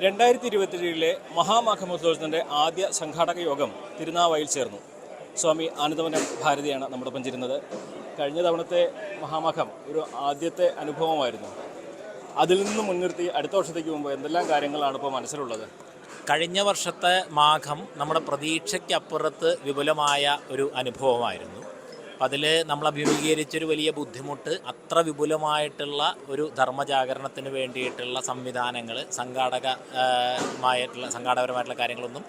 2027 മഹാമഹമോത്സവത്തിൻ്റെ ആദ്യ സംഘാടക യോഗം തിരുനാവായിൽ ചേർന്നു. സ്വാമി ആനന്ദവനം ഭാരതിയാണ് നമ്മോടൊപ്പം ചേരുന്നത്. കഴിഞ്ഞ തവണത്തെ മഹാമഹം ഒരു ആദ്യത്തെ അനുഭവമായിരുന്നു. അതിൽ നിന്ന് മുൻനിർത്തി അടുത്ത വർഷത്തേക്ക് മുമ്പ് എന്തെല്ലാം കാര്യങ്ങളാണ് ഇപ്പോൾ മനസ്സിലുള്ളത്? കഴിഞ്ഞ വർഷത്തെ മാഘം നമ്മുടെ പ്രതീക്ഷയ്ക്കപ്പുറത്ത് വിപുലമായ ഒരു അനുഭവമായിരുന്നു. അതിൽ നമ്മൾ അഭിമുഖീകരിച്ചൊരു വലിയ ബുദ്ധിമുട്ട് അത്ര വിപുലമായിട്ടുള്ള ഒരു ധർമ്മജാഗരണത്തിന് വേണ്ടിയിട്ടുള്ള സംവിധാനങ്ങൾ സംഘാടകപരമായിട്ടുള്ള കാര്യങ്ങളൊന്നും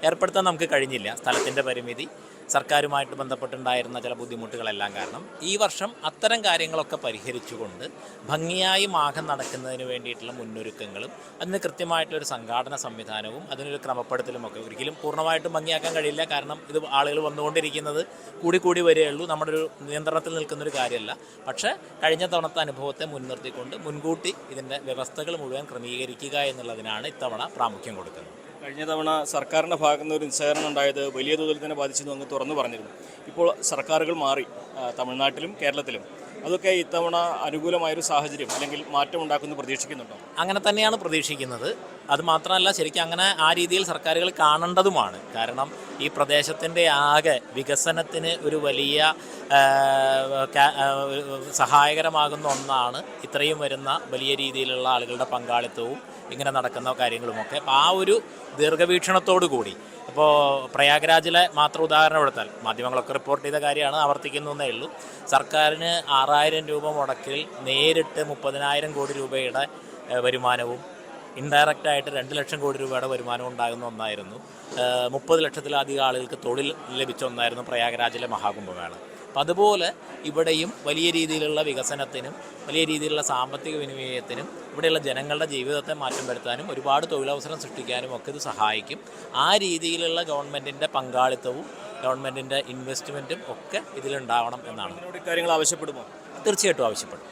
ഏർപ്പെടുത്താൻ നമുക്ക് കഴിഞ്ഞില്ല. സ്ഥലത്തിൻ്റെ പരിമിതി, സർക്കാരുമായിട്ട് ബന്ധപ്പെട്ടുണ്ടായിരുന്ന ചില ബുദ്ധിമുട്ടുകളെല്ലാം കാരണം ഈ വർഷം അത്തരം കാര്യങ്ങളൊക്കെ പരിഹരിച്ചുകൊണ്ട് ഭംഗിയായി മാഘം നടക്കുന്നതിന് വേണ്ടിയിട്ടുള്ള മുന്നൊരുക്കങ്ങളും അതിന് കൃത്യമായിട്ടൊരു സംഘാടന സംവിധാനവും അതിനൊരു ക്രമപ്പെടുത്തലുമൊക്കെ ഒരിക്കലും പൂർണ്ണമായിട്ടും ഭംഗിയാക്കാൻ കഴിയില്ല. കാരണം ഇത് ആളുകൾ വന്നുകൊണ്ടിരിക്കുന്നത് കൂടി വരികയുള്ളൂ. നമ്മുടെ ഒരു നിയന്ത്രണത്തിൽ നിൽക്കുന്നൊരു കാര്യമല്ല. പക്ഷേ കഴിഞ്ഞ തവണത്തെ അനുഭവത്തെ മുൻനിർത്തിക്കൊണ്ട് മുൻകൂട്ടി ഇതിൻ്റെ വ്യവസ്ഥകൾ മുഴുവൻ ക്രമീകരിക്കുക എന്നുള്ളതിനാണ് ഇത്തവണ പ്രാമുഖ്യം കൊടുക്കുന്നത്. കഴിഞ്ഞ തവണ സർക്കാരിൻ്റെ ഭാഗത്തു നിന്ന് ഒരു നിസ്സഹകരണം ഉണ്ടായത് വലിയ തോതിൽ തന്നെ ബാധിച്ചെന്ന് അങ്ങ് തുറന്നു പറഞ്ഞിരുന്നു. ഇപ്പോൾ സർക്കാരുകൾ മാറി, തമിഴ്നാട്ടിലും കേരളത്തിലും. അതൊക്കെ ഇത്തവണ അനുകൂലമായൊരു സാഹചര്യം അല്ലെങ്കിൽ മാറ്റം ഉണ്ടാക്കുമെന്ന് പ്രതീക്ഷിക്കുന്നുണ്ടോ? അങ്ങനെ തന്നെയാണ് പ്രതീക്ഷിക്കുന്നത്. അതുമാത്രമല്ല, ശരിക്കും അങ്ങനെ ആ രീതിയിൽ സർക്കാരുകൾ കാണേണ്ടതുമാണ്. കാരണം ഈ പ്രദേശത്തിൻ്റെ ആകെ വികസനത്തിന് ഒരു വലിയ സഹായകരമാകുന്ന ഒന്നാണ് ഇത്രയും വരുന്ന വലിയ രീതിയിലുള്ള ആളുകളുടെ പങ്കാളിത്തവും ഇങ്ങനെ നടക്കുന്ന കാര്യങ്ങളുമൊക്കെ. അപ്പോൾ ആ ഒരു ദീർഘവീക്ഷണത്തോടു കൂടി ഇപ്പോൾ പ്രയാഗ്രാജിലെ മാത്രം ഉദാഹരണം എടുത്താൽ മാധ്യമങ്ങളൊക്കെ റിപ്പോർട്ട് ചെയ്ത കാര്യമാണ്, ആവർത്തിക്കുന്നതേ ഉള്ളൂ. സർക്കാരിന് 6000 രൂപ മുടക്കിൽ നേരിട്ട് 30,000 കോടി രൂപയുടെ വരുമാനവും ഇൻഡയറക്റ്റായിട്ട് 2 ലക്ഷം കോടി രൂപയുടെ വരുമാനം ഉണ്ടാകുന്ന ഒന്നായിരുന്നു. 30 ലക്ഷത്തിലധികം ആളുകൾക്ക് തൊഴിൽ ലഭിച്ച ഒന്നായിരുന്നു പ്രയാഗ്രാജിലെ മഹാകുംഭമേള. അപ്പം അതുപോലെ ഇവിടെയും വലിയ രീതിയിലുള്ള വികസനത്തിനും വലിയ രീതിയിലുള്ള സാമ്പത്തിക വിനിമയത്തിനും ഇവിടെയുള്ള ജനങ്ങളുടെ ജീവിതത്തെ മാറ്റം വരുത്താനും ഒരുപാട് തൊഴിലവസരം സൃഷ്ടിക്കാനും ഒക്കെ ഇത് സഹായിക്കും. ആ രീതിയിലുള്ള ഗവൺമെൻറ്റിൻ്റെ പങ്കാളിത്തവും ഗവൺമെൻറ്റിൻ്റെ ഇൻവെസ്റ്റ്മെൻറ്റും ഒക്കെ ഇതിലുണ്ടാവണം എന്നാണ്. കാര്യങ്ങൾ ആവശ്യപ്പെടുമോ? തീർച്ചയായിട്ടും ആവശ്യപ്പെടും.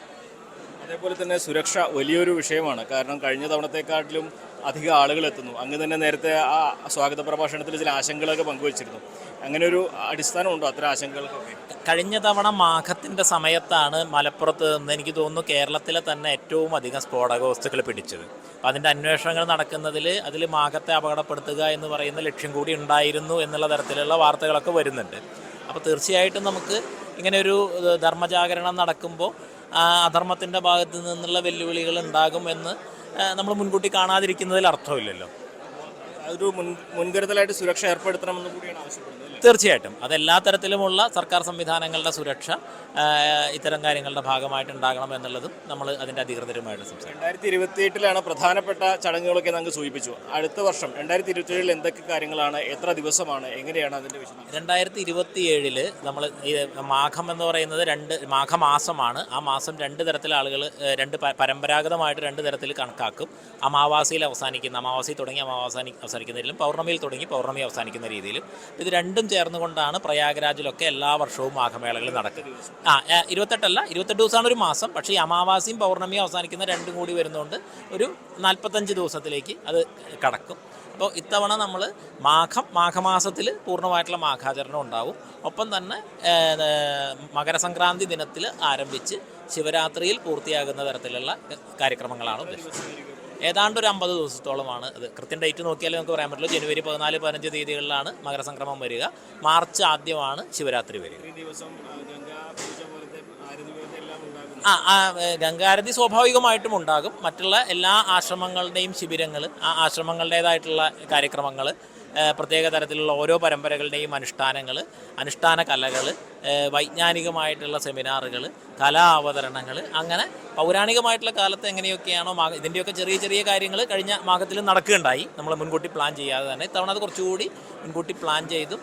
അതേപോലെ തന്നെ സുരക്ഷ വലിയൊരു വിഷയമാണ്. കാരണം കഴിഞ്ഞ തവണത്തെക്കാട്ടിലും അധികം ആളുകൾ എത്തുന്നു. അങ്ങ് തന്നെ നേരത്തെ ആ സ്വാഗത പ്രഭാഷണത്തിൽ ചില ആശങ്കകളൊക്കെ പങ്കുവച്ചിരുന്നു. അങ്ങനെ ഒരു അടിസ്ഥാനമുണ്ടോ അത്തരം ആശങ്കകൾക്കൊക്കെ? കഴിഞ്ഞ തവണ മാഘത്തിൻ്റെ സമയത്താണ് മലപ്പുറത്ത് നിന്ന് എനിക്ക് തോന്നുന്നു കേരളത്തിലെ തന്നെ ഏറ്റവും അധികം സ്ഫോടക വസ്തുക്കൾ പിടിച്ചത്. അപ്പോൾ അതിൻ്റെ അന്വേഷണങ്ങൾ നടക്കുന്നതിൽ അതിൽ മാഘത്തെ അപകടപ്പെടുത്തുക എന്ന് പറയുന്ന ലക്ഷ്യം കൂടി ഉണ്ടായിരുന്നു എന്നുള്ള തരത്തിലുള്ള വാർത്തകളൊക്കെ വരുന്നുണ്ട്. അപ്പോൾ തീർച്ചയായിട്ടും നമുക്ക് ഇങ്ങനെയൊരു ധർമ്മജാഗരണം നടക്കുമ്പോൾ അധർമ്മത്തിൻ്റെ ഭാഗത്തു നിന്നുള്ള വെല്ലുവിളികൾ ഉണ്ടാകുമെന്ന് നമ്മൾ മുൻകൂട്ടി കാണാതിരിക്കുന്നതിൽ അർത്ഥമില്ലല്ലോ. അതൊരു മുൻകരുതലായിട്ട് സുരക്ഷ ഏർപ്പെടുത്തണമെന്ന് കൂടിയാണ് ആവശ്യപ്പെടുന്നത്. തീർച്ചയായിട്ടും അതെല്ലാ തരത്തിലുമുള്ള സർക്കാർ സംവിധാനങ്ങളുടെ സുരക്ഷ ഇത്തരം കാര്യങ്ങളുടെ ഭാഗമായിട്ട് ഉണ്ടാകണം എന്നുള്ളതും നമ്മൾ അതിൻ്റെ അധികൃതരുമായിട്ട് സംസാരിക്കും. 2028 പ്രധാനപ്പെട്ട ചടങ്ങുകളൊക്കെ നമുക്ക് സൂചിപ്പിച്ചു. അടുത്ത വർഷം 2027 എന്തൊക്കെ കാര്യങ്ങളാണ്, എത്ര ദിവസമാണ്, എങ്ങനെയാണ് അതിൻ്റെ വിഷയം? 2027 നമ്മൾ ഈ മാഘം എന്ന് പറയുന്നത് മാഘമാസമാണ്. ആ മാസം 2 തരത്തിൽ ആളുകൾ പരമ്പരാഗതമായിട്ട് 2 തരത്തിൽ കണക്കാക്കും. അമാവാസിയിൽ അവസാനിക്കുന്ന, അമാവാസി തുടങ്ങി അവസാനിക്കുന്ന രീതിയിലും പൗർണമിയിൽ തുടങ്ങി പൗർണമി അവസാനിക്കുന്ന രീതിയിലും. ഇത് രണ്ടും ചേർന്നുകൊണ്ടാണ് പ്രയാഗ്രാജിലൊക്കെ എല്ലാ വർഷവും മാഘമേളകൾ നടക്കുന്നത്. 28 ദിവസമാണ് ഒരു മാസം. പക്ഷേ ഈ അമാവാസിയും പൗർണമിയും അവസാനിക്കുന്ന 2 കൂടി വരുന്നതുകൊണ്ട് ഒരു 45 ദിവസത്തിലേക്ക് അത് കടക്കും. അപ്പോൾ ഇത്തവണ നമ്മൾ മാഘമാസത്തിൽ പൂർണ്ണമായിട്ടുള്ള മാഘാചരണം ഉണ്ടാവും. ഒപ്പം തന്നെ മകരസംക്രാന്തി ദിനത്തിൽ ആരംഭിച്ച് ശിവരാത്രിയിൽ പൂർത്തിയാകുന്ന തരത്തിലുള്ള കാര്യക്രമങ്ങളാണ് ഉദ്ദേശിക്കുന്നത്. ഏതാണ്ട് ഒരു 50 ദിവസത്തോളമാണ് അത്. കൃത്യം ഡേറ്റ് നോക്കിയാലേ നമുക്ക് പറയാൻ പറ്റുള്ളൂ. ജനുവരി 14, 15 തീയതികളിലാണ് മകരസംക്രമം വരിക. മാർച്ച് ആദ്യമാണ് ശിവരാത്രി വരിക. ഗംഗാരതി സ്വാഭാവികമായിട്ടും ഉണ്ടാകും. മറ്റുള്ള എല്ലാ ആശ്രമങ്ങളുടെയും ശിബിരങ്ങൾ, ആ ആശ്രമങ്ങളുടേതായിട്ടുള്ള കാര്യക്രമങ്ങൾ, പ്രത്യേക തരത്തിലുള്ള ഓരോ പരമ്പരകളുടെയും അനുഷ്ഠാന കലകൾ, വൈജ്ഞാനികമായിട്ടുള്ള സെമിനാറുകൾ, കലാ അവതരണങ്ങൾ, അങ്ങനെ പൗരാണികമായിട്ടുള്ള കാലത്ത് എങ്ങനെയൊക്കെയാണോ ഇതിൻ്റെയൊക്കെ ചെറിയ ചെറിയ കാര്യങ്ങൾ കഴിഞ്ഞ മാഘത്തിൽ നടക്കുകയുണ്ടായി. നമ്മൾ മുൻകൂട്ടി പ്ലാൻ ചെയ്യാതെ തന്നെ ഇത്തവണ അത് കുറച്ചുകൂടി മുൻകൂട്ടി പ്ലാൻ ചെയ്തും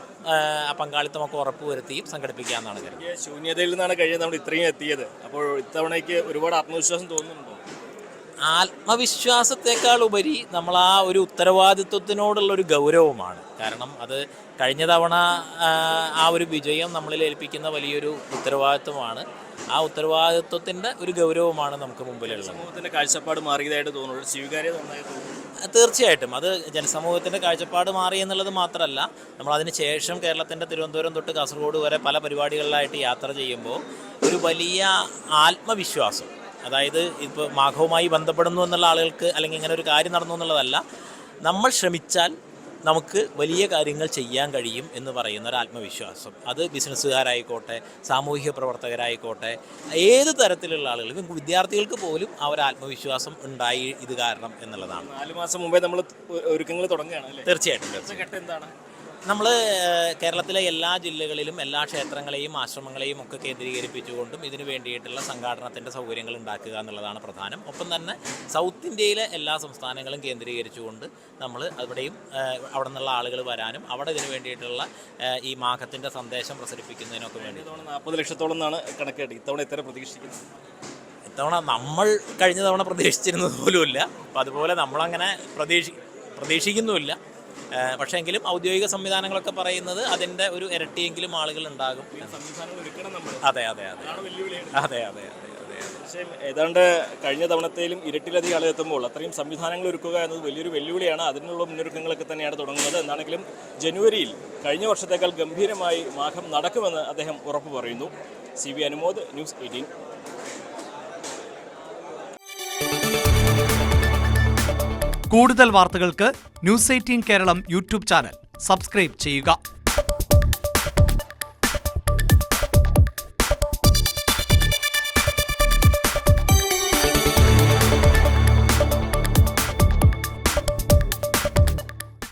ആ പങ്കാളിത്തമൊക്കെ ഉറപ്പുവരുത്തിയും സംഘടിപ്പിക്കാമെന്നാണ് കരുതുന്നത്. ശൂന്യതയിൽ നിന്നാണ് കഴിഞ്ഞ നമ്മൾ ഇത്രയും എത്തിയത്. അപ്പോൾ ഇത്തവണയ്ക്ക് ഒരുപാട് ആത്മവിശ്വാസം തോന്നുന്നുണ്ടോ? ആത്മവിശ്വാസത്തെക്കാൾ ഉപരി നമ്മൾ ആ ഒരു ഉത്തരവാദിത്വത്തിനോടുള്ളൊരു ഗൗരവമാണ്. കാരണം അത് കഴിഞ്ഞ തവണ ആ ഒരു വിജയം നമ്മളിൽ ഏൽപ്പിക്കുന്ന വലിയൊരു ഉത്തരവാദിത്വമാണ്. ആ ഉത്തരവാദിത്വത്തിൻ്റെ ഒരു ഗൗരവമാണ് നമുക്ക് മുമ്പിലുള്ളത്. സമൂഹത്തിൻ്റെ കാഴ്ചപ്പാട് മാറിയതായിട്ട് തോന്നുന്നു, സ്വീകാര്യത നന്നായിട്ട് തോന്നുന്നു. തീർച്ചയായിട്ടും അത് ജനസമൂഹത്തിൻ്റെ കാഴ്ചപ്പാട് മാറി എന്നുള്ളത് മാത്രമല്ല, നമ്മളതിന് ശേഷം കേരളത്തിൻ്റെ തിരുവനന്തപുരം തൊട്ട് കാസർഗോഡ് വരെ പല പരിപാടികളിലായിട്ട് യാത്ര ചെയ്യുമ്പോൾ ഒരു വലിയ ആത്മവിശ്വാസം, അതായത് ഇപ്പോൾ മാഘവുമായി ബന്ധപ്പെടുന്നു എന്നുള്ള ആളുകൾക്ക് അല്ലെങ്കിൽ ഇങ്ങനെ ഒരു കാര്യം നടന്നു എന്നുള്ളതല്ല, നമ്മൾ ശ്രമിച്ചാൽ നമുക്ക് വലിയ കാര്യങ്ങൾ ചെയ്യാൻ കഴിയും എന്ന് പറയുന്ന ഒരു ആത്മവിശ്വാസം, അത് ബിസിനസ്സുകാരായിക്കോട്ടെ, സാമൂഹിക പ്രവർത്തകരായിക്കോട്ടെ, ഏത് തരത്തിലുള്ള ആളുകൾക്കും, വിദ്യാർത്ഥികൾക്ക് പോലും ആ ഒരു ആത്മവിശ്വാസം ഉണ്ടായി ഇത് കാരണം എന്നുള്ളതാണ്. 4 മാസം മുമ്പേ നമ്മൾ ഒരുക്കങ്ങൾ തുടങ്ങുകയാണ്. തീർച്ചയായിട്ടും എന്താണ്? നമ്മൾ കേരളത്തിലെ എല്ലാ ജില്ലകളിലും എല്ലാ ക്ഷേത്രങ്ങളെയും ആശ്രമങ്ങളെയും ഒക്കെ കേന്ദ്രീകരിപ്പിച്ചുകൊണ്ടും ഇതിനു വേണ്ടിയിട്ടുള്ള സംഘാടനത്തിൻ്റെ സൗകര്യങ്ങൾ ഉണ്ടാക്കുക എന്നുള്ളതാണ് പ്രധാനം. ഒപ്പം തന്നെ സൗത്ത് ഇന്ത്യയിലെ എല്ലാ സംസ്ഥാനങ്ങളും കേന്ദ്രീകരിച്ചുകൊണ്ട് നമ്മൾ അവിടെയും അവിടെ നിന്നുള്ള ആളുകൾ വരാനും അവിടെ ഇതിനു വേണ്ടിയിട്ടുള്ള ഈ മാഘത്തിൻ്റെ സന്ദേശം പ്രസരിപ്പിക്കുന്നതിനൊക്കെ വേണ്ടി. 40 ലക്ഷത്തോളം എന്നാണ് കണക്കേട്ട്. ഇത്തവണ എത്ര പ്രതീക്ഷിക്കുന്നു? ഇത്തവണ നമ്മൾ കഴിഞ്ഞ തവണ പ്രതീക്ഷിച്ചിരുന്നത് പോലുമില്ല. അപ്പം അതുപോലെ നമ്മളങ്ങനെ പ്രതീക്ഷിക്കുന്നുമില്ല. പക്ഷേ എങ്കിലും ഔദ്യോഗിക സംവിധാനങ്ങളൊക്കെ പറയുന്നത് അതിൻ്റെ ഒരു ഇരട്ടിയെങ്കിലും ആളുകൾ ഉണ്ടാകും. അതെ അതെ അതെ അതെ അതെ അതെ. പക്ഷേ ഏതാണ്ട് കഴിഞ്ഞ തവണത്തേലും ഇരട്ടിലധികം ആളുകൾ എത്തുമ്പോൾ അത്രയും സംവിധാനങ്ങൾ ഒരുക്കുക എന്നത് വലിയൊരു വെല്ലുവിളിയാണ്. അതിനുള്ള മുന്നൊരുക്കങ്ങളൊക്കെ തന്നെയാണ് തുടങ്ങുന്നത്. എന്നാണെങ്കിലും ജനുവരിയിൽ കഴിഞ്ഞ വർഷത്തേക്കാൾ ഗംഭീരമായി മാഘം നടക്കുമെന്ന് അദ്ദേഹം ഉറപ്പ് പറയുന്നു. CV Anumod, news 18. കൂടുതൽ വാർത്തകൾക്ക് news 18 Keralam YouTube channel subscribe ചെയ്യുക.